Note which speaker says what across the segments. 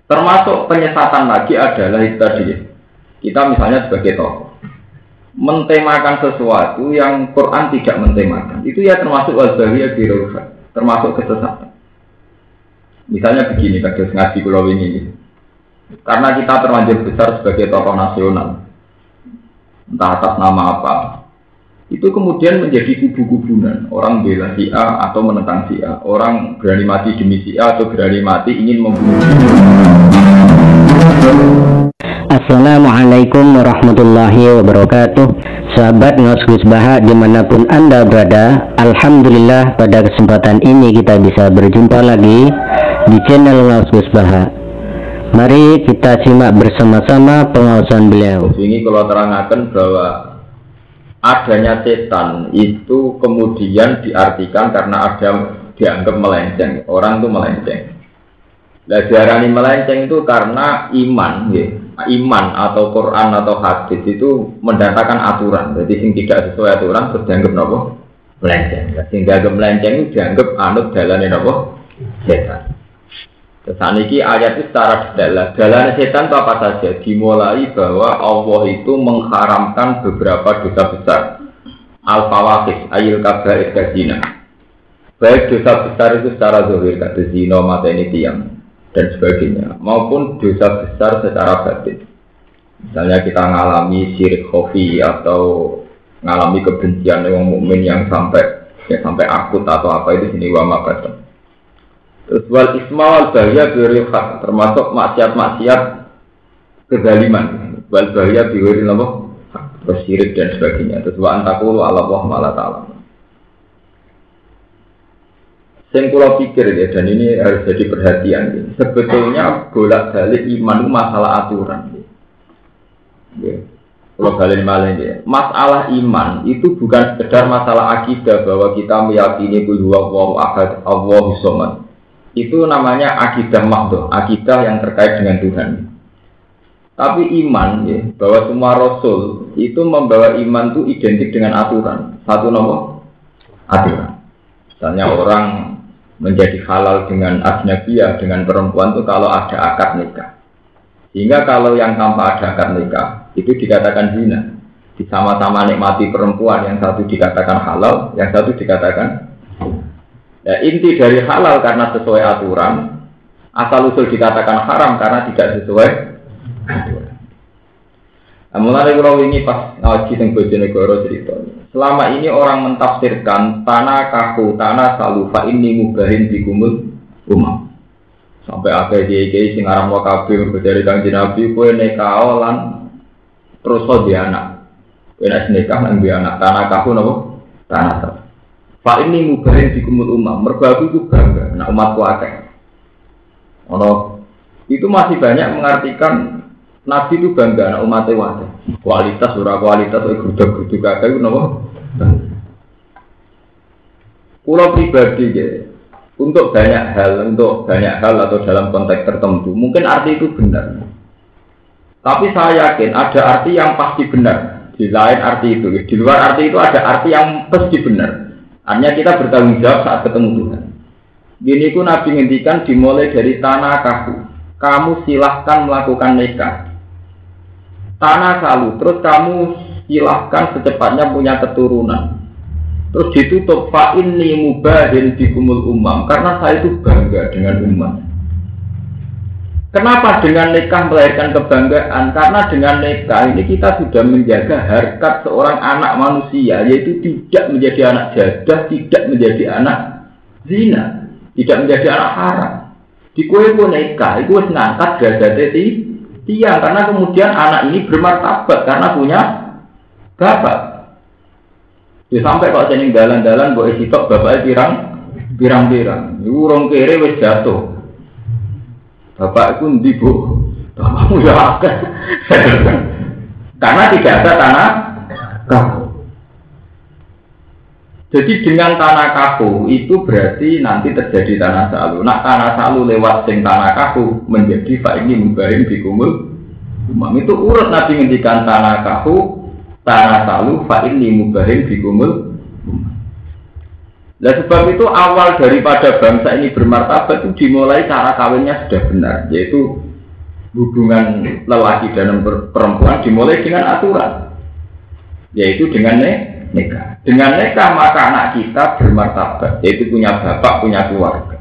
Speaker 1: Termasuk penyesatan lagi adalah itu tadi. Kita misalnya sebagai tokoh mentemakan sesuatu yang Quran tidak mentemakan. Itu ya termasuk wal-bahiyah birufat, termasuk kesesatan. Misalnya begini, kados ngaji kula wingi. Karena kita terlanjur besar sebagai tokoh nasional, entah atas nama apa, itu kemudian menjadi kubu-kubunan. Orang bela si A atau menentang si A. Orang berani mati demi si A atau berani mati ingin membunuh.
Speaker 2: Assalamualaikum warahmatullahi wabarakatuh. Sahabat Ngaus Gus Baha dimanapun Anda berada, alhamdulillah pada kesempatan ini kita bisa berjumpa lagi di channel Ngaus Gus Baha. Mari kita simak bersama-sama pengawasan beliau.
Speaker 1: Ini kalau terangkan bahwa adanya setan itu kemudian diartikan karena ada dianggap melenceng, orang itu melenceng. Nah, diarani melenceng itu karena iman, ya. Iman atau Quran atau hadis itu mendatangkan aturan. Jadi yang tidak sesuai aturan terus dianggap nopo melenceng. Sehingga dianggap melenceng itu dianggap anut dalane nopo setan. Saniki ayat itu secara detail. Dalane setan itu apa saja? Dimulai bahwa Allah itu mengharamkan beberapa dosa besar. Al-fawaqih, ayil kabair zina. Baik dosa besar itu secara zahir, kata zina, mateni tiang dan sebagainya, maupun dosa besar secara batin. Misalnya kita ngalami syirik khafi atau ngalami kebencian orang mukmin yang sampai akut atau apa itu sini wa mabatan. Terus wal isma wal bahya biwiril haq, termasuk maksiat-maksiat kezaliman. Wal bahya biwiril haq, terus syirik dan sebagainya. Terus wa antakulu ala Allah ma'ala ta'ala. Yang kula pikir ya, dan ini harus jadi perhatian ya. Sebetulnya bolak-balik iman itu masalah aturan ya. Kalau balik malah ya, masalah iman itu bukan sekedar masalah akidah bahwa kita meyakini bahwa Allahu ahad, Allahu somad. Itu namanya akidah mahdhah, akidah yang terkait dengan Tuhan. Tapi iman ya, bahwa semua rasul itu membawa iman itu identik dengan aturan. Satu nomor aturan. Misalnya orang menjadi halal dengan ajnabiyah, dengan perempuan itu kalau ada akad nikah. Sehingga kalau yang tanpa ada akad nikah itu dikatakan zina. Sama-sama nikmati perempuan, yang satu dikatakan halal, yang satu dikatakan. Ya, inti dari halal karena sesuai aturan, asal usul dikatakan haram karena tidak sesuai aturan. Mulai kalau ini pas ngaji teng Bojonegoro cerita. Selama ini orang mentafsirkan tanah kaku, tanah salu fa ini mubahin dikumul umam. Sampai akhir kiai sing aran wa kabeh dari Kanjeng Nabi kowe nekao lan terus di anak. Kowe nek nikah lan duwe anak tanah kaku napa? Tanah salu. Fa ini mubahin dikumul umam. Mergo aku iku bangga nek umatku akeh. Ono itu masih banyak mengartikan Nabi itu bangga anak umatnya wadah. Kualitas, ora kualitas, geruduk-geruduk kakak itu apa? Pulau pribadi ya, untuk banyak hal atau dalam konteks tertentu, mungkin arti itu benar. Tapi saya yakin ada arti yang pasti benar. Di lain arti itu, di luar arti itu ada arti yang pasti benar. Artinya kita bertanggung jawab saat ketemu Tuhan. Gini ku Nabi ngendikan dimulai dari tanah kaku. Kamu silahkan melakukan nikah. Tanah salu, terus kamu silahkan secepatnya punya keturunan. Terus ditutup fa inni mubahin bikumul umam, karena saya itu bangga dengan umat. Kenapa dengan nikah melahirkan kebanggaan? Karena dengan nikah ini kita sudah menjaga harkat seorang anak manusia, yaitu tidak menjadi anak jadah, tidak menjadi anak zina, tidak menjadi anak haram. Di kue pun nikah, itu ngangkat derajat tiang, karena kemudian anak ini bermartabat karena punya bapak. Ya sampai kok jeneng dalan-dalan mbok sitok bapake pirang-pirang. Iku urung kere wis jatuh. Bapakku ndi, Bu? Bapakmu ya akeh. Karena tidak ada tanah kaku. Jadi dengan tanah kaku itu berarti nanti terjadi tanah salu. Nah, tanah salu lewat sing tanah kaku menjadi fa ini mubahin bikumul umam. Itu urut Nabi ngendikan tanah kaku, tanah salu fa ini mubahin bikumul umam. Nah, sebab itu awal daripada bangsa ini bermartabat itu dimulai cara kawinnya sudah benar, yaitu hubungan lelaki dan perempuan dimulai dengan aturan, yaitu dengan nikah. Dengan nikah maka anak kita bermartabat, yaitu punya bapak, punya keluarga.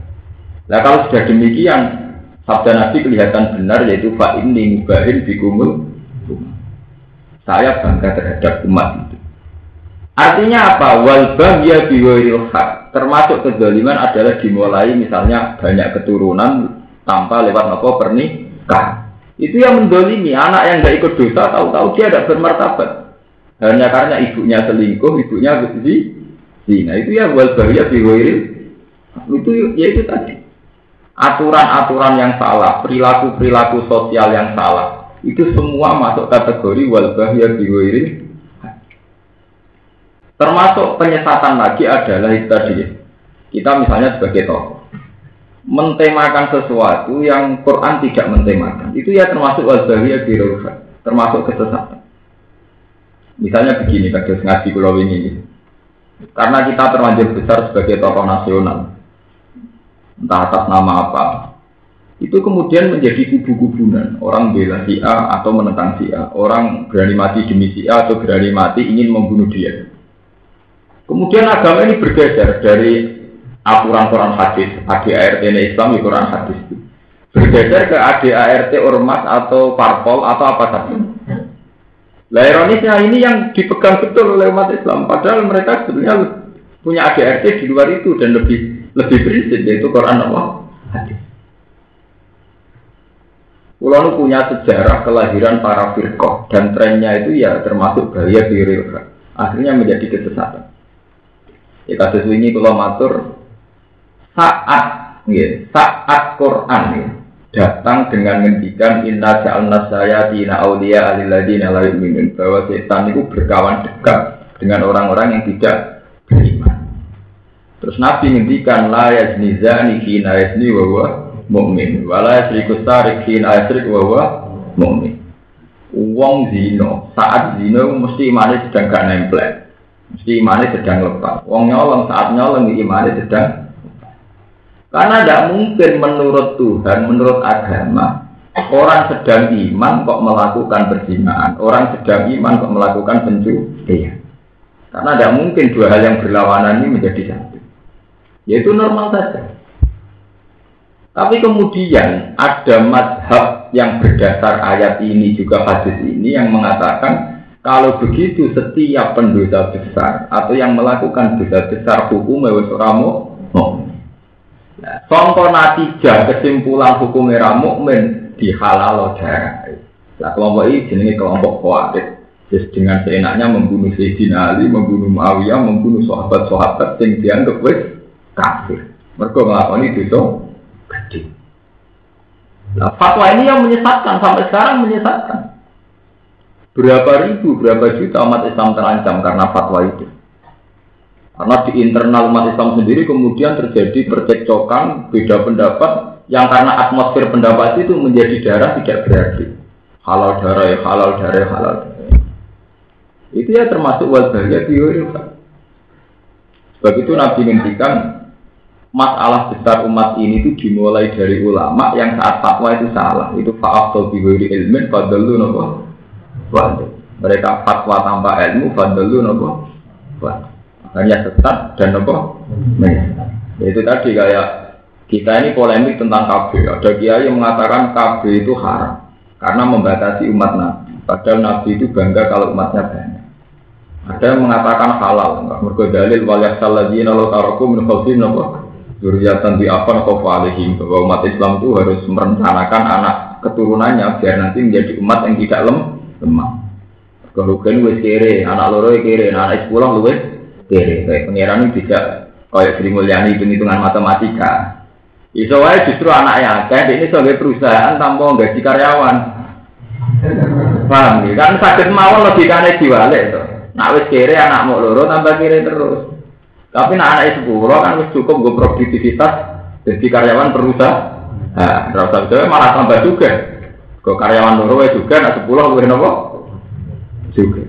Speaker 1: Nah kalau sudah demikian, sabda Nabi kelihatan benar, yaitu fa inni mubahin bikumul. Saya bangga terhadap umat itu. Artinya apa? Wal baghya bi ghairil haq. Termasuk kezaliman adalah dimulai misalnya banyak keturunan tanpa lewat pernikahan. Itu yang mendolimi anak yang tidak ikut dosa, tahu-tahu dia tidak bermartabat. Hanya karena ibunya selingkuh, ibunya zina. Itu ya wal baghya bi ghairil. Itu yaitu tadi. Aturan-aturan yang salah, perilaku-perilaku sosial yang salah. Itu semua masuk kategori wal baghya bi ghairil. Termasuk penyesatan lagi adalah itu tadi. Kita misalnya sebagai tokoh mentemakan sesuatu yang Quran tidak mentemakan. Itu ya termasuk wal baghya bi ghairil, termasuk kesesatan. Misalnya begini, kados ngaji kula wingi. Karena kita terlanjur besar sebagai tokoh nasional, entah atas nama apa, itu kemudian menjadi kubu-kubunan. Orang bela si A atau menentang si A. Orang berani mati demi si A atau berani mati ingin membunuh dia. Kemudian agama ini bergeser dari aturan Quran hadis, ADART Islam di Quran hadis, bergeser ke ADART ormas atau parpol atau apa saja. Lah ironisnya ini yang dipegang betul oleh umat Islam, padahal mereka sebenarnya punya ADART di luar itu dan lebih prinsip, yaitu Quran Allah hadis. Pulau punya sejarah kelahiran para firqah dan trennya itu ya termasuk bahaya biril, akhirnya menjadi kesesatan. Ya kasus ini kalau matur saat Quran datang dengan ngendikan inna ja'alna sayatina awliya alilladina la yu'minun, bahwa setan itu berkawan dekat dengan orang-orang yang tidak beriman. Terus Nabi ngendikan la yazni zani hina yazni wa huwa mu'min wa la yasriku sarik hina yasrik wa huwa mu'min. Wong zina saat zina mesti imane sedang gak nempel, mesti imane sedang lepas. Wong nyolong saat nyolong imane sedang. Karena tidak mungkin menurut Tuhan, menurut agama, orang sedang iman kok melakukan perzinahan, orang sedang iman kok melakukan pencurian. Karena tidak mungkin dua hal yang berlawanan ini menjadi satu. Yaitu normal saja. Tapi kemudian ada mazhab yang berdasar ayat ini juga hadis ini yang mengatakan kalau begitu setiap pendosa besar atau yang melakukan dosa besar hukumnya wis ora mukmin. Contoh natijah kesimpulan hukum era mukmin dihalal darah. Nah kelompok ini jenenge kelompok Khawarij. Terus dengan seenaknya membunuh Sayyidina Ali, membunuh Muawiyah, membunuh sahabat-sahabat yang dianggap wis kafir. Mereka nglakoni dosa gede. Nah fatwa ini yang menyesatkan sampai sekarang menyesatkan. Berapa ribu, berapa juta umat Islam terancam karena fatwa itu. Karena di internal umat Islam sendiri kemudian terjadi percekcokan, beda pendapat, yang karena atmosfer pendapat itu menjadi darah tidak berarti. Halal darah ya halal darah ya halal darah. Itu ya termasuk wal baghya bi ghairil haq. Sebab itu Nabi ngendikan masalah besar umat ini itu dimulai dari ulama yang saat fatwa itu salah. Itu fa'afdal bi ghairi ilmin fadallu napa? Mereka fatwa tanpa ilmu fadallu napa? Hanya sesat dan apa? Itu tadi kayak kita ini polemik tentang KB. Ada kiai yang mengatakan KB itu haram karena membatasi umat Nabi. Padahal Nabi itu bangga kalau umatnya banyak. Ada yang mengatakan halal. Mergo dalil wal yakhsal ladzina law taraku min khalfihim dzurriyyatan bi'afan khafu 'alaihim, bahwa umat Islam itu harus merencanakan anak keturunannya biar nanti menjadi umat yang tidak lemah. Kerugian wis kere, anak loro kere, anak 10 luwes kere, kayak pengiran ini tidak kayak Sri Mulyani hitung-hitungan matematika. Iso wae justru anak yang akeh ini sebagai perusahaan tanpa gaji karyawan. Paham ya? Kan sakit mawon logikane diwalik to. Nak wis kere anak mok loro tambah kere terus. Tapi nak anak 10 kan wis cukup go produktivitas jadi karyawan perusahaan. Nah, rasa itu malah tambah juga. Go karyawan loro wae juga nak 10 luwih napa? Juga.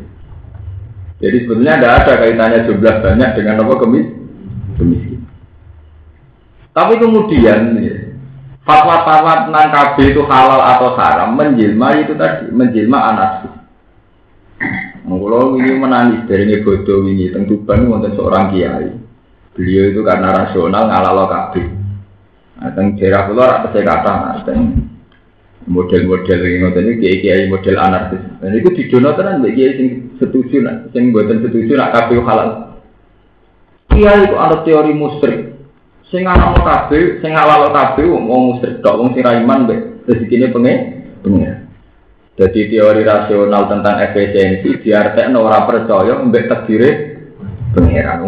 Speaker 1: Jadi sebetulnya tidak ada kaitannya jumlah banyak dengan apa kemiskinan. Tapi kemudian fatwa-fatwa tentang KB itu halal atau haram menjelma itu tadi, menjelma anarkis. Kalau ini menangis dari bodoh ini, tentu Tuban wonten seorang kiai. Beliau itu karena rasional ngalalo KB. Nah, teng daerah kula ora percaya kata, model-model ini ngoten iki kiai model anarkis. Dan itu didono tenan mbek kiai sing setuju nak, sing mboten setuju nak KB halal. Kiai itu ada teori musyrik. Sing ana kabeh, sing ngalalo kabeh wong musyrik tok, wong sing ra iman mbek rezekine pengen. Jadi teori rasional tentang efisiensi diartekno ora percaya mbek takdire pengeran.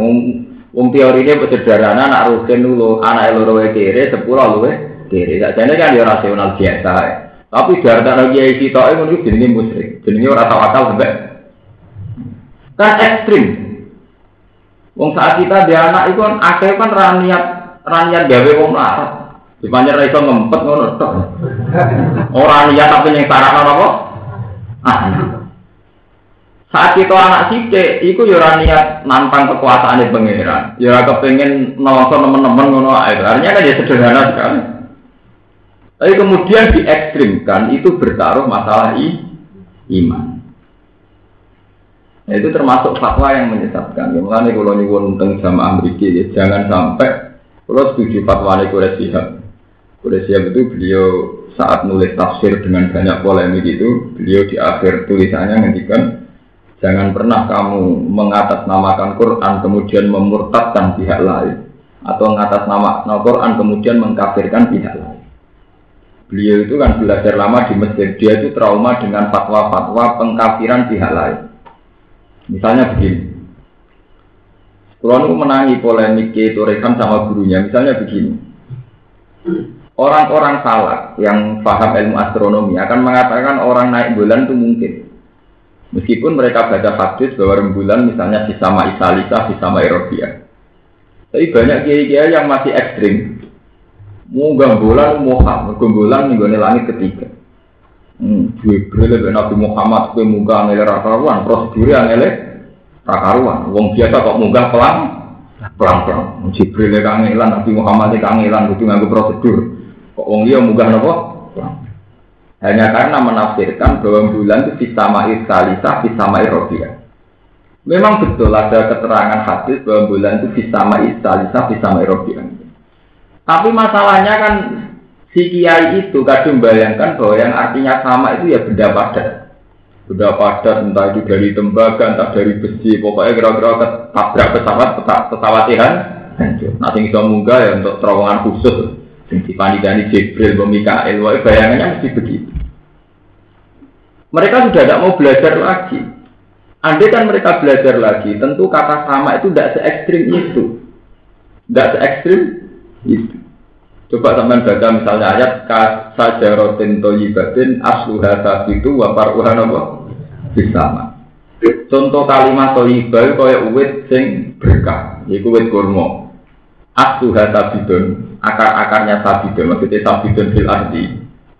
Speaker 1: Wong teorine sederhana anak rugen lho, anake loro kere 10 luwe kere. Sakjane kan ya rasional biasa. Tapi diartekno kiai sitoke ngono iki jenenge musyrik. Jenenge ora tawakal mbek. Kan ekstrim. Wong saat kita dia anak itu kan akeh kan raniat gawe wong larat. Dipanjer ra iso ngempet ngono tok. Ora niat tapi ning sarakno apa? Saat kita anak sithik iku ya ora niat nantang kekuasaane pangeran. Ya ora kepengin nongso nemen-nemen ngono ae. Artinya kan ya sederhana sekali. Tapi kemudian diekstrimkan itu bertaruh masalah iman. Nah, itu termasuk fatwa yang menyesatkan. Ya, mulane kula nyuwun teng jamaah mriki ya, jangan sampai kula setuju fatwane Quraisy Shihab. Quraisy Shihab itu beliau saat nulis tafsir dengan banyak polemik itu, beliau di akhir tulisannya ngendikan jangan pernah kamu mengatasnamakan Quran kemudian memurtadkan pihak lain atau mengatasnamakan Quran kemudian mengkafirkan pihak lain. Beliau itu kan belajar lama di masjid, dia itu trauma dengan fatwa-fatwa pengkafiran pihak lain. Misalnya begini, kalau menangi polemik itu rekan sama gurunya, misalnya begini, orang-orang salaf yang paham ilmu astronomi akan mengatakan orang naik bulan itu mungkin, meskipun mereka baca hadis bahwa rembulan misalnya Fisama Isalisa, Fisama Erodia. Tapi banyak kiai-kiai yang masih ekstrim, munggah bulan Muhammad, bulan minggu langit ketiga. Jibril dan Nabi Muhammad ke munggah ngele rakaruan, prosedurnya ngele rakaruan. Wong biasa kok munggah pelan. Jibril kangelan, Nabi Muhammad kangelan, kudu nganggo prosedur. Kok wong liya munggah napa? Hanya karena menafsirkan bahwa bulan itu Fisama Isalisa, Fisama Erodia. Memang betul ada keterangan hadis bahwa bulan itu Fisama Isalisa, Fisama Erodia. Tapi masalahnya kan si kiai itu kadang bayangkan bahwa yang artinya sama itu ya benda padat. Benda padat entah itu dari tembaga, entah dari besi, pokoknya kira-kira ketabrak pesawat ihan. Nah, yang bisa munggah ya untuk terowongan khusus. Yang dipanikani Jibril, Mikael, bayangannya mesti begitu. Mereka sudah tidak mau belajar lagi. Andai kan mereka belajar lagi, tentu kata sama itu tidak se-ekstrim itu. Tidak se-ekstrim itu. Coba teman baca misalnya ayat kasajaratin thayyibatin asluha sabitu wa faruha napa bisama. Contoh kalimat thayyibah kaya uwit sing berkah, yaiku wit kurma. Asluha sabidun, akar-akarnya sabidun, maksudnya sabidun fil ardi.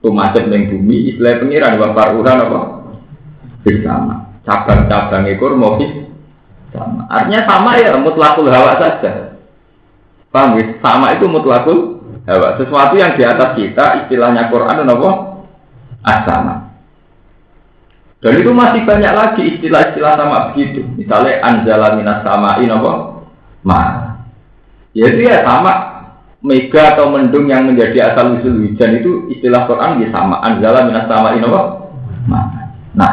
Speaker 1: Tumacet ning bumi, istilah pengiran wa faruha napa bisama. Cabang-cabangnya kurma sama. Artinya sama ya mutlakul hawa saja. Paham ya? Sama itu mutlakul hawa, sesuatu yang di atas kita, istilahnya Quran dan apa? As-sama. Dan itu masih banyak lagi istilah-istilah sama begitu. Misalnya anzala minas sama'i apa? Ma. Yaitu ya sama mega atau mendung yang menjadi asal usul hujan itu istilah Quran ya sama. Anzala minas sama'i apa? Ma. Nah,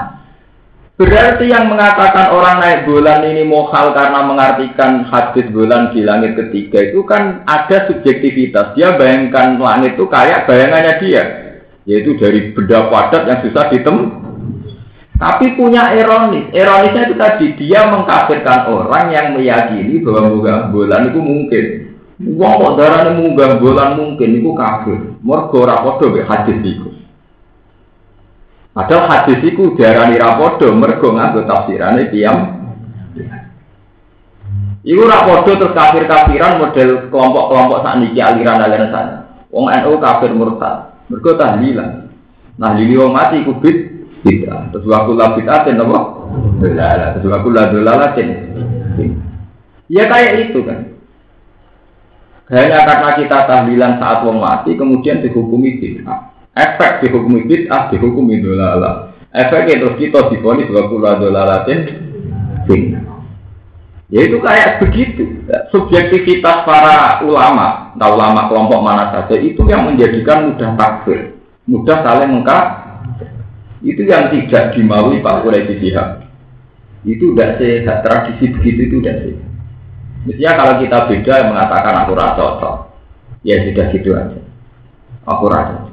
Speaker 1: berarti yang mengatakan orang naik bulan ini mohal karena mengartikan hadis bulan di langit ketiga itu kan ada subjektivitas. Dia bayangkan langit itu kayak bayangannya dia, yaitu dari benda padat yang susah ditemu. Tapi punya ironis. Ironisnya itu tadi dia mengkafirkan orang yang meyakini bahwa munggah bulan itu mungkin. Wong kok darane munggah bulan mungkin itu kafir. Mergo ora padha mek hadis iku. Padahal hadis itu diarani rapodo, mergo nganggo tafsirane tiyang. Iku rapodo terus kafir-kafiran model kelompok-kelompok sakniki aliran-aliran sana. Wong NU kafir murtad, mergo tahlilan. Nah, lili wong mati iku bid'ah. Terus wa kullu bid'atin apa? Dalalah. Terus wa kullu dalalatin. Ya kayak itu kan. Hanya karena kita tahlilan saat wong mati, kemudian dihukumi bid'ah. Efek dihukumi bid'ah, dihukumi dolalah. Efeknya terus kita divonis wa kullu dolalatin bid'ah. Ya itu kayak begitu. Subjektivitas para ulama, entah ulama kelompok mana saja, itu yang menjadikan mudah takfir, mudah saling mengkafir. Itu yang tidak dimaui Pak Quraisy Shihab. Itu tidak sehat, tradisi begitu itu tidak sehat. Mestinya kalau kita beda mengatakan aku rasa cocok, ya sudah gitu aja. Aku rasa.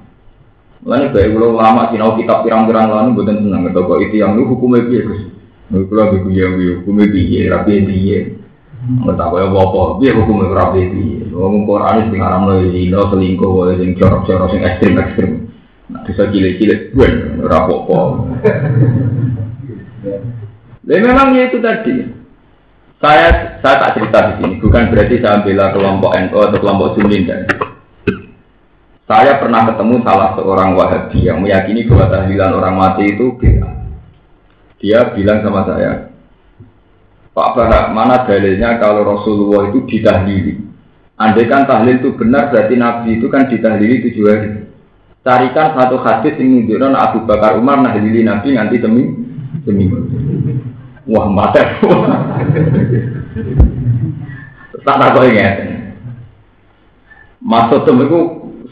Speaker 1: Mulanya baik ulama sinau kitab pirang-pirang lalu bukan senang atau kok itu yang lu hukumnya biar Gus. Kalau begitu yang hukumnya biar rapi biar. Nggak tahu ya apa biar hukumnya rapi biar. Ngomong Quran itu ngaram lo zina selingkuh, sing corok-corok, sing ekstrim-ekstrim. Nah, bisa cilik-cilik gue rapopo. Memang itu tadi. Saya tak cerita di sini, bukan berarti saya bela kelompok NU atau kelompok Sunni dan saya pernah ketemu salah seorang Wahabi yang meyakini bahwa tahlilan orang mati itu bid'ah. Dia bilang sama saya, Pak Barak, mana dalilnya kalau Rasulullah itu ditahlili? Andai kan tahlil itu benar, berarti Nabi itu kan ditahlili 7 hari. Carikan satu hadis yang menunjukkan Abu Bakar Umar nahlili Nabi nanti seminggu. Wah, mati. Tak tahu ingat. Maksud itu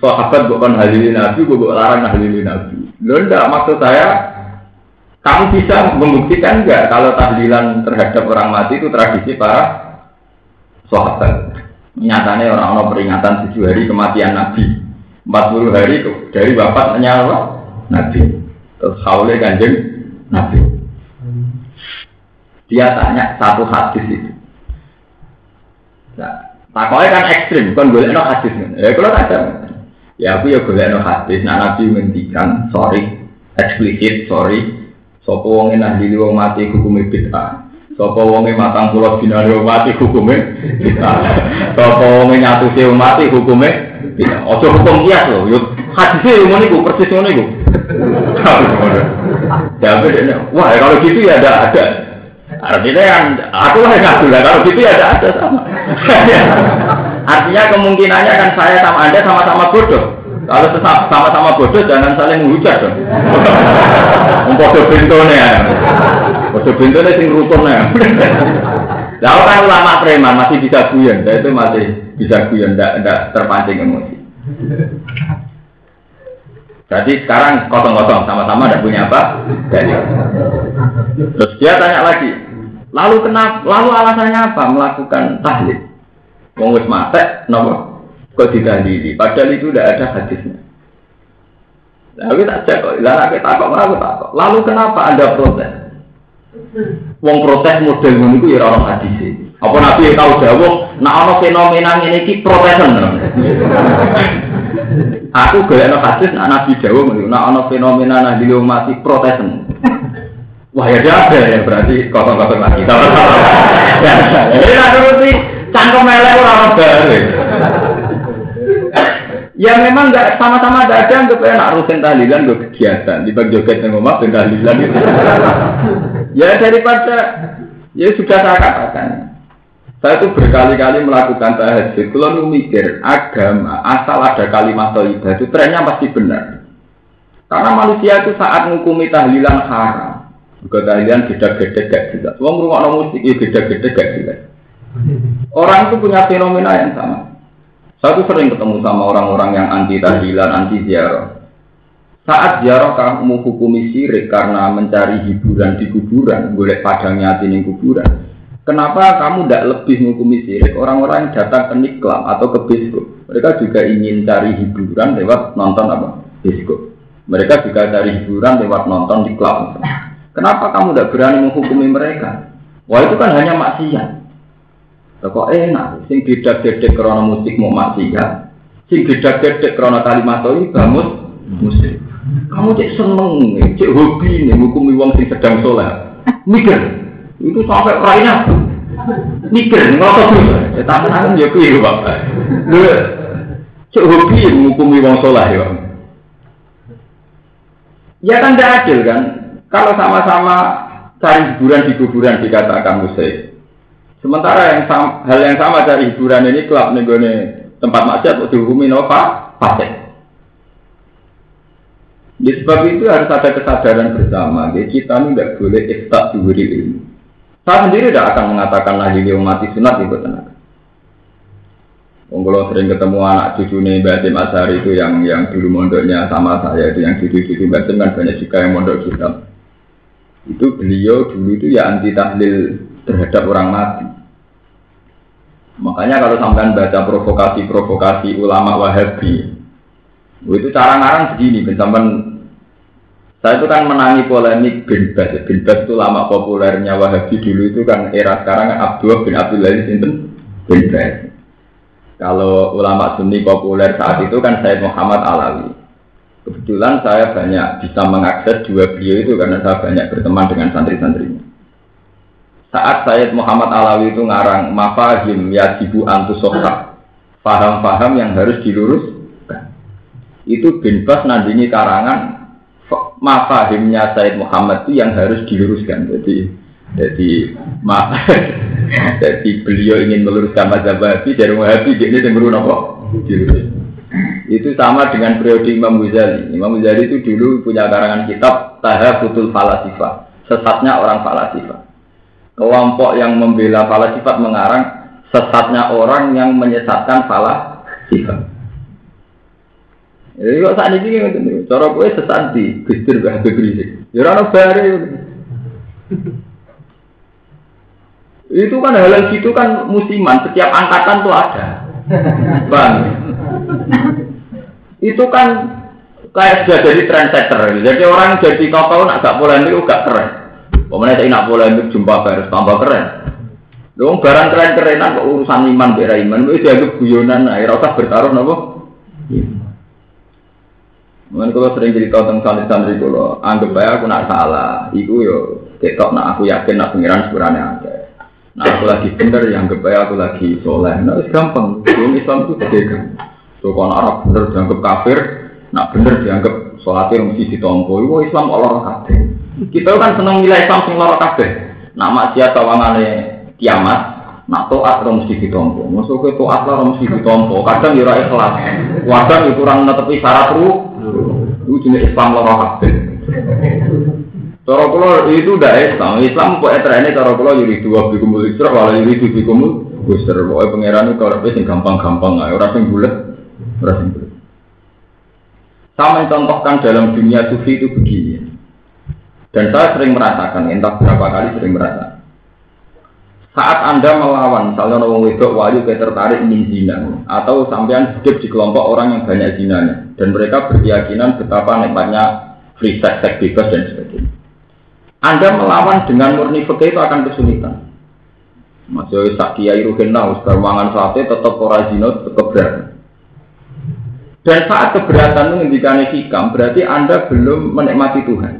Speaker 1: sahabat bukan nahlili Nabi, bukan larang nahlili Nabi. Loh, enggak, maksud saya kamu bisa membuktikan enggak kalau tahlilan terhadap orang mati itu tradisi para sahabat. Nyatanya orang-orang peringatan 7 hari kematian Nabi, 40 hari dari wafatnya Nabi. Terus haule Kanjeng Nabi. Dia tanya satu hadis itu. Nah, takutnya kan ekstrim, kan boleh no hadis. Ya kalau tak ada, ya aku ya boleh no hadis. Nah Nabi menghentikan, sorry, eksplisit, sorry. Sopo wonge nahlili wong mati hukume bid'ah. Sopo wonge matang pulau binari wong mati hukume bid'ah. Sopo wonge nyatusi wong mati hukume bid'ah. Ojo hukum kias loh. Yuk hadisnya ngono iku persis ngono iku. Ya wah kalau gitu ya ada. Artinya yang aku lah yang ngaku lah, kalau gitu ya ada sama. Artinya kemungkinannya kan saya sama Anda sama-sama bodoh. Kalau sama-sama bodoh jangan saling menghujat dong. Bodoh bintone sing rukunnya. Lalu kan ulama preman masih bisa guyon, saya itu masih bisa guyon, tidak terpancing emosi. Jadi sekarang kosong-kosong sama-sama tidak punya apa? Jadi. Terus dia tanya lagi, lalu alasannya apa melakukan tahlil? Wong wis mate, napa kok ditahlili? Padahal itu tidak ada hadisnya. Lalu tak cek kok, lalu kenapa Anda protes? Wong protes model ngono iku ya ora hadis. Apa Nabi tahu jawab, nek ana fenomena ngene iki protesen. Aku golekno hadis nek Nabi dawuh nek ana fenomena nahdil mati protesen. Wah ya ada ya berarti kosong-kosong lagi. Ya, ini nuruti cangkem elek ora ono bare. Ya memang enggak sama-sama ada anggap enak rutin tahlilan go kegiatan, dibagi joget nang omah ben tahlilan itu. Ya daripada ya sudah saya katakan. Saya itu berkali-kali melakukan tahajud. Kalau mikir agama asal ada kalimat thayyibah itu trennya pasti benar. Karena manusia itu saat menghukumi tahlilan haram, juga tahlilan gede-gede gak jelas. Wong ngrungokno musik ya gede-gede gak jelas. Orang itu punya fenomena yang sama. Saya itu sering ketemu sama orang-orang yang anti tahlilan, anti ziarah. Saat ziarah kamu menghukumi syirik karena mencari hiburan di kuburan, golek padangnya di kuburan. Kenapa kamu tidak lebih menghukumi syirik orang-orang yang datang ke niklam atau ke biskop? Mereka juga ingin cari hiburan lewat nonton apa? Biskop. Mereka juga cari hiburan lewat nonton di klub. Kenapa kamu tidak berani menghukumi mereka? Wah itu kan hanya maksiat. Kok enak? Sing gedak-gedek karena musik mau maksiat. Sing gedak-gedek karena kalimat thayyibah musik. Kamu cek seneng, cek hobi nih menghukumi wong sing sedang sholat. Mikir. Itu sampai lainnya mikir ngotot terus tangan ya kuwi Bapak lho cek hobi menghukumi wong saleh ya kan tidak adil kan kalau sama-sama cari hiburan di kuburan dikatakan musik sementara hal yang sama cari hiburan ini klub nih tempat maksiat kok dihukumi napa? Fasik. Di sebab itu harus ada kesadaran bersama. Jadi kita ini tidak boleh ekstak duri ilmu. Saya sendiri tidak akan mengatakan lahir mati sunat itu tenang. Kalau sering ketemu anak cucu nih Mbak Tim Azhar itu yang dulu mondoknya sama saya itu yang cucu-cucu Mbak Tim kan banyak juga yang mondok kita. Itu beliau dulu itu ya anti tahlil terhadap orang mati. Makanya kalau sampean baca provokasi ulama Wahabi, itu cara ngarang begini, sampean saya itu kan menangi polemik bin Baz. Bin Baz itu lama populernya Wahabi dulu itu kan era sekarang kan Abdullah bin Abdul Aziz bin Baz. Kalau ulama Sunni populer saat itu kan Sayyid Muhammad Alawi. Kebetulan saya banyak bisa mengakses dua beliau itu karena saya banyak berteman dengan santri-santrinya. Saat Sayyid Muhammad Alawi itu ngarang mafahim yajibu antusohak, paham-paham yang harus diluruskan. Itu bin Baz nandingi karangan mafahimnya Sayyid Muhammad itu yang harus diluruskan. Jadi beliau ingin meluruskan mazhab Wahabi dari Wahabi dia ini cenderung apa? Dilurus. Itu sama dengan periode Imam Ghazali. Imam Ghazali itu dulu punya karangan kitab Tahafutul Falasifah, sesatnya orang falasifah. Kelompok yang membela falasifat mengarang sesatnya orang yang menyesatkan falasifat. Jadi kok saat ini ngene, cara kowe sesat di Gusdur Habib Rizik. Ya ora ono bare. Itu kan hal gitu kan musiman, setiap angkatan tuh ada. Bang. Itu kan kayak sudah jadi trendsetter. Jadi orang jadi kau nak gak polemik gak keren. Pokoknya saya nak polemik jumpa harus tambah keren. Dong barang keren-kerenan kok urusan iman bera iman itu dianggap guyonan, ora usah bertaruh napa. Mungkin kalau sering cerita tentang santri-santri kalau anggap bae aku nak salah, iku yo ketok nak aku yakin nak pengiran sebenarnya ada. Nah aku lagi bener yang anggap bae aku lagi soleh. Nah itu gampang. Islam itu beda. So kalau Arab bener dianggap kafir, nak bener dianggap sholatnya mesti ditompo. Itu Islam Allah kabeh. Kita kan seneng nilai Islam sing lara kabeh. Nak maksiat tawangane kiamat, nak taat mesti ditompo. Masuk ke taat lah mesti ditompo. Kadang yo ora ikhlas. Kadang yo kurang netepi syarat ru. Itu jenis Islam lara kabeh. Cara kula itu ndak Islam. Islam kok etrene cara kula yuri dua bikumul isra wala yuri bikumul gusr. Pokoke pangeran itu karepe sing gampang-gampang ae, ora sing bulet, ora sing bulet. Saya mencontohkan dalam dunia sufi itu begini. Dan saya sering merasakan, entah berapa kali sering merasakan. Saat Anda melawan, misalnya orang wedok wali tertarik ingin zina, atau sampean hidup di kelompok orang yang banyak zinanya, dan mereka berkeyakinan betapa nikmatnya free sex, seks bebas dan sebagainya. Anda melawan dengan murni fikih itu akan kesulitan. Masih sakiai ruhinna, usbar mangan sate, tetap ora zina, tetap keberatan. Dan saat keberatan itu ngendikane hikam, berarti Anda belum menikmati Tuhan.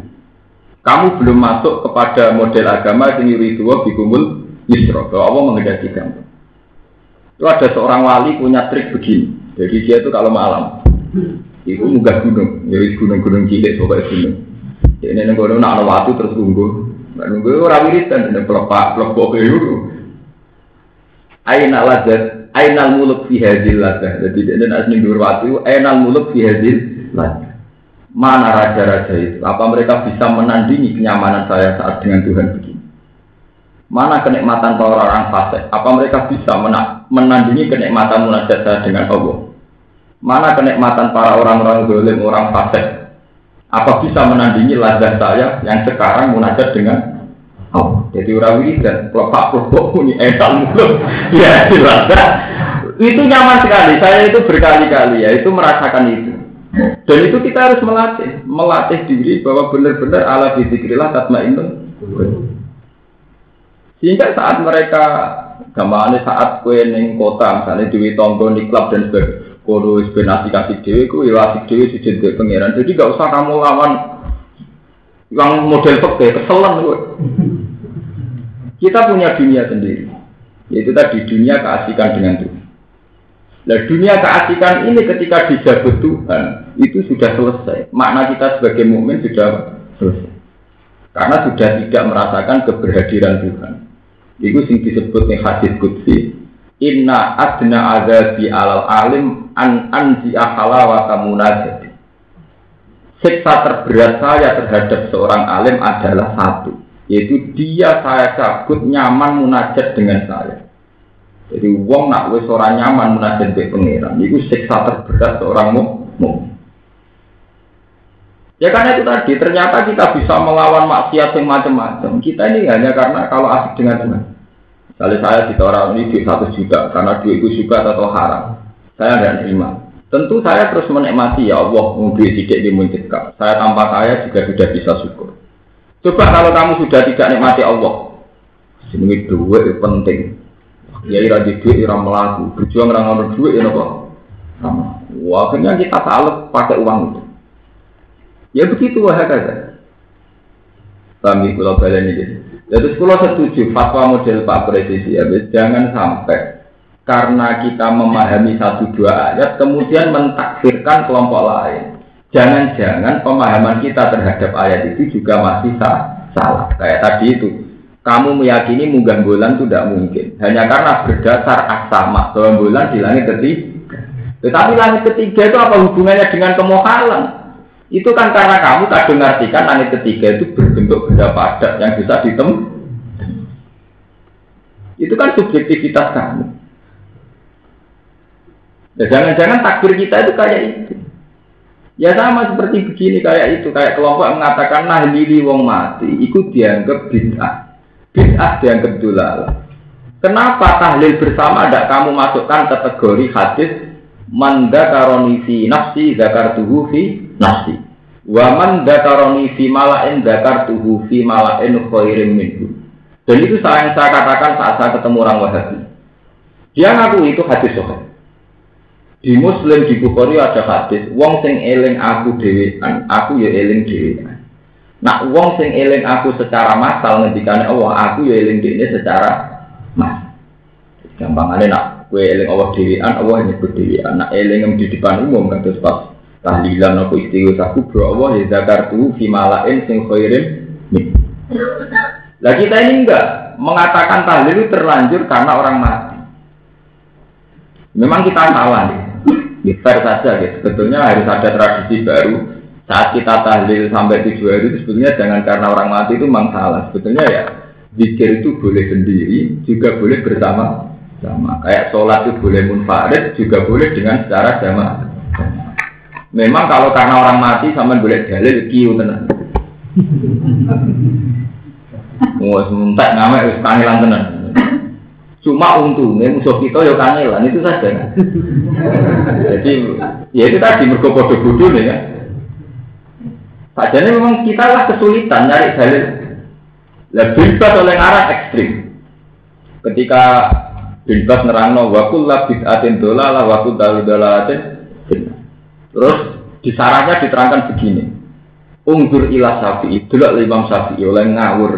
Speaker 1: Kamu belum masuk kepada model agama yang yuriduwa bikumul yusra, bahwa Allah menghendaki kamu. Itu ada seorang wali punya trik begini. Jadi dia itu kalau malam, itu munggah gunung, jadi gunung-gunung cilik, pokoknya gunung. Ini gunung nak ada waktu terus nunggu orang wiridan, dan pelepok itu. Ainal ladzat, ainal muluk fi hadzil ladzat. Jadi ini asli dur waktu, ainal muluk fi hadzil ladzat. Mana raja-raja itu? Apa mereka bisa menandingi kenyamanan saya saat dengan Tuhan begini? Mana kenikmatan para orang fasik? Apa mereka bisa menandingi kenikmatan munajat saya dengan Allah? Mana kenikmatan para orang-orang zalim, orang fasik? Apa bisa menandingi lazat saya yang sekarang munajat dengan Allah? Jadi orang wiridan, kelopak-kelopak punya etal mulut, ya lazat. Itu nyaman sekali. Saya itu berkali-kali ya, itu merasakan itu. Dan itu kita harus melatih diri bahwa benar-benar ala bizikrillah tatmainnun. Sehingga saat mereka gamane saat kowe ning kota misalnya duwe tangga ning klub dan sebagainya, kono wis ben kasih dhewe ku ya asik dhewe siji ndek pangeran. Jadi gak usah kamu lawan yang model peke keselan kowe. Kita punya dunia sendiri. Yaitu tadi dunia keasikan dengan Tuhan. Nah dunia keasikan ini ketika dijabut Tuhan itu sudah selesai. Makna kita sebagai mukmin sudah selesai. Karena sudah tidak merasakan keberhadiran Tuhan. Itu yang disebut nih hadis qudsi. inna adna azabi alal alim an anzi'a halawata munajat. Siksa terberat saya terhadap seorang alim adalah satu, yaitu dia saya cabut nyaman munajat dengan saya. Jadi wong nak wis ora nyaman munajat be pangeran, itu siksa terberat seorang mukmin. Ya karena itu tadi, ternyata kita bisa melawan maksiat yang macam-macam. Kita ini hanya karena kalau asik dengan Tuhan. Misalnya saya ditawar ini duit 1 juta, karena duit itu suka atau haram. Saya tidak terima. Tentu saya terus menikmati, ya Allah, duit tidak dimunculkan. Saya tanpa kaya juga sudah bisa syukur. Coba kalau kamu sudah tidak nikmati Allah. Ini duit penting. Ya ira di duit, ira melaku. Berjuang orang-orang duit, ya apa? Wah, akhirnya kita salah pakai uang itu. Ya begitu wahakala. Kami kalau kalian ini. Jadi kalau setuju fatwa model Pak Presisi ya, jangan sampai karena kita memahami 1-2 ayat kemudian mentakfirkan kelompok lain. Jangan-jangan pemahaman kita terhadap ayat itu juga masih salah. Kayak tadi itu, kamu meyakini munggah bulan itu tidak mungkin. Hanya karena berdasar aksama bahwa bulan di langit ketiga. Tetapi langit ketiga itu apa hubungannya dengan kemohalan? Itu kan karena kamu kadang mengartikan langit ketiga itu berbentuk benda padat yang bisa ditemukan. Itu kan subjektivitas kamu. Ya, jangan-jangan takbir kita itu kayak itu. Ya sama seperti begini kayak itu, kayak kelompok yang mengatakan nahlili wong mati, itu dianggap bid'ah. Bid'ah dianggap dolalah. Kenapa tahlil bersama tidak kamu masukkan kategori hadis man dzakaroni fi nafsi dzakartuhu fi nafsi wa man dzakaroni fi mala'in dzakartuhu fi mala'in khairin minhu. Dan itu saya katakan saat saya ketemu orang Wahabi. Dia ngaku itu hadis sahih. Di Muslim di Bukhari ada hadis wong sing eling aku dhewean, aku ya eling dhewean. Nak wong sing eling aku secara massal ngendikane Allah, aku ya eling dhewe secara massal. Gampangane nak kowe eling Allah dhewean, Allah nyebut dhewean. Nak eling di depan umum kados pas tahlilan apa istighosah kubra Allah ya zakartu fi malain sing khairin min. Lah kita ini enggak mengatakan tahlil itu terlanjur karena orang mati. Memang kita salah nih. Ya, fair saja gitu. Sebetulnya harus ada tradisi baru. Saat kita tahlil sampai 7 hari itu sebetulnya jangan karena orang mati itu memang salah. Sebetulnya ya zikir itu boleh sendiri, juga boleh bersama-sama. Kayak sholat itu boleh munfarid, juga boleh dengan secara jamaah. Memang kalau karena orang mati sama boleh dalil kiu tenan. Wah, sementak ngamek wis kangelan tenan. Cuma untungnya musuh kita ya kangelan itu saja. Jadi ya itu tadi mergo padha bodhone ya. Padahal memang kita lah kesulitan nyari dalil. Lah bebas oleh arah ekstrim. Ketika bebas nerangno wa kullu bid'atin dolalah wa kullu dolalatin. Terus di sarahnya diterangkan begini. Unggur ila Syafi'i, delok Imam Syafi'i oleh ngawur.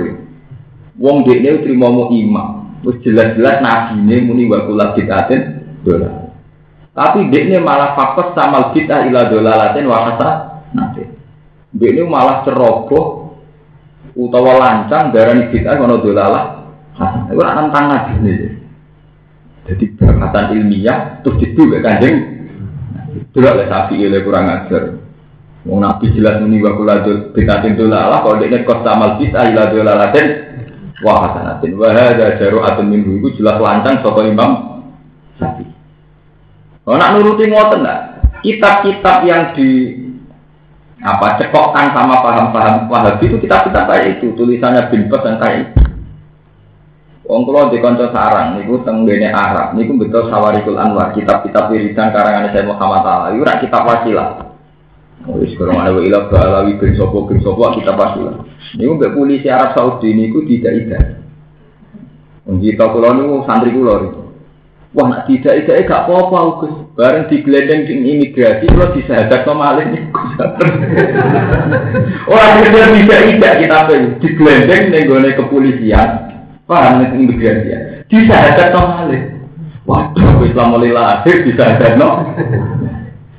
Speaker 1: Wong dekne trimo imam, wis jelas-jelas nabine muni wa kullu bid'atin dolal. Tapi dekne malah fokus sama bid'ah ila dolalatin wa hasanah. Dekne malah ceroboh utawa lancang darani bid'ah ana dolalah. Iku ora nantang nabine. Jadi perkataan ilmiah terus diduga Kanjeng. Delok lek Syafi'i le kurang ajar. Wong nabi jelas muni wa kullu bid'atin dolalah kok dekne kos sama bid'ah ila dolalatin wa hasanatin wa hadza jaru'atun minhu iku jelas lancang saka Imam Syafi'i. Nek nuruti ngoten lah, kitab-kitab yang di cekokkan sama paham-paham Wahabi itu kitab-kitab kayak itu, tulisannya bin Bas dan kayak itu. Wong kula di kanca sarang niku teng ngene Arab niku betul Sawarikul Anwar, kitab-kitab wiridan karangan Syekh Muhammad Alawi ora kitab wasilah. Wis kurang ana ilah Alawi bin sapa kitab wasilah. Niku mbek polisi Arab Saudi niku tidak-tidak. Wong kita kula niku santri kula niku. Wah nek tidak-tidak gak apa-apa Gus. Bareng diglendeng ing imigrasi kula disahadatno malih niku. Ora tidak-tidak kita diglendeng ning gone kepolisian. Paham nek imigrasi ya. Disahadatno malih. Waduh Islam mulai lahir disahadatno.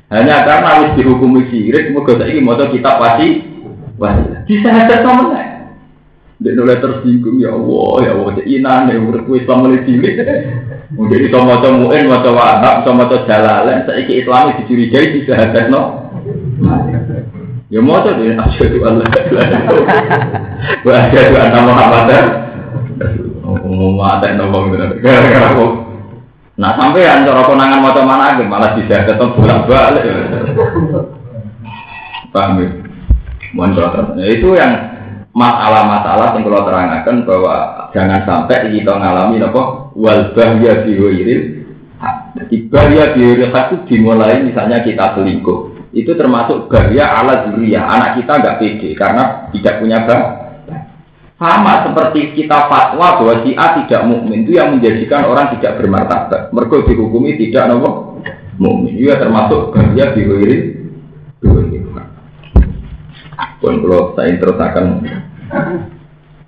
Speaker 1: Hanya karena harus dihukumi syirik, moga saiki maca kitab wasilah. Disahadatno meneh. Nek oleh tersinggung ya Allah, inane urip Islam mulai cilik. Mungkin itu maca muin, maca wahab, maca jalalain, saiki Islam dicurigai disahadatno. Ya maca dhewe asyhadu an la ilaha illallah. Wa asyhadu anna Muhammadan Muhammad wong bener. Nah sampean cara konangan maca manaqib malah disahadatno bolak-balik. Paham ya? Mohon itu yang masalah-masalah yang kalau terangkan bahwa jangan sampai kita ngalami apa wal bahya fi ghairil. Jadi bahya fi ghairil itu dimulai misalnya kita selingkuh. Itu termasuk bahya ala dzurriyyah. Anak kita enggak pede karena tidak punya bapak. Sama seperti kita fatwa bahwa si A tidak mukmin itu yang menjadikan orang tidak bermartabat. Mergo dihukumi tidak nopo mukmin. Itu termasuk bahya fi ghairil. Pun kalau saya terusakan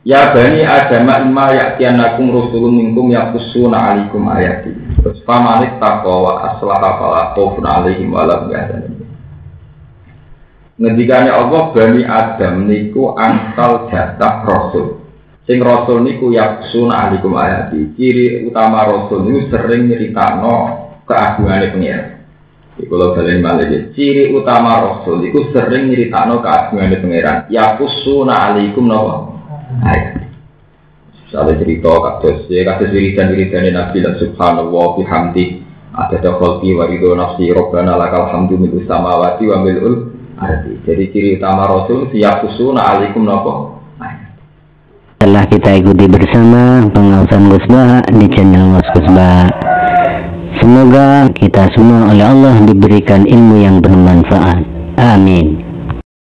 Speaker 1: ya bani Adam imma ya'tiyanakum rusulun minkum yaqussuna 'alaikum ayati terus famanit taqwa wa aslaha fala khaufun 'alaihim wa la hum yahzanun. Ngendikane Allah bani Adam niku angsal jatah rasul. Sing rasul niku yaqussuna 'alaikum ayati. Ciri utama rasul niku sering nyeritakno keagungane pengiran. Kalau kalian balik, ciri utama Rasul itu sering nyeritakno keagungan pangeran. Yaqussuna 'alaikum nawa. Ayat. Misalnya cerita kados wiridan Nabi Subhanallah bihamdi ada khalqi wa ridho nafsi rabbana lakal hamdu mil'us samawati wa mil'ul ardi. Jadi ciri utama Rasul yaqussuna 'alaikum nawa.
Speaker 2: Setelah kita ikuti bersama pengawasan Gus Bah di channel Gus Bah. Semoga kita semua oleh Allah diberikan ilmu yang bermanfaat. Amin.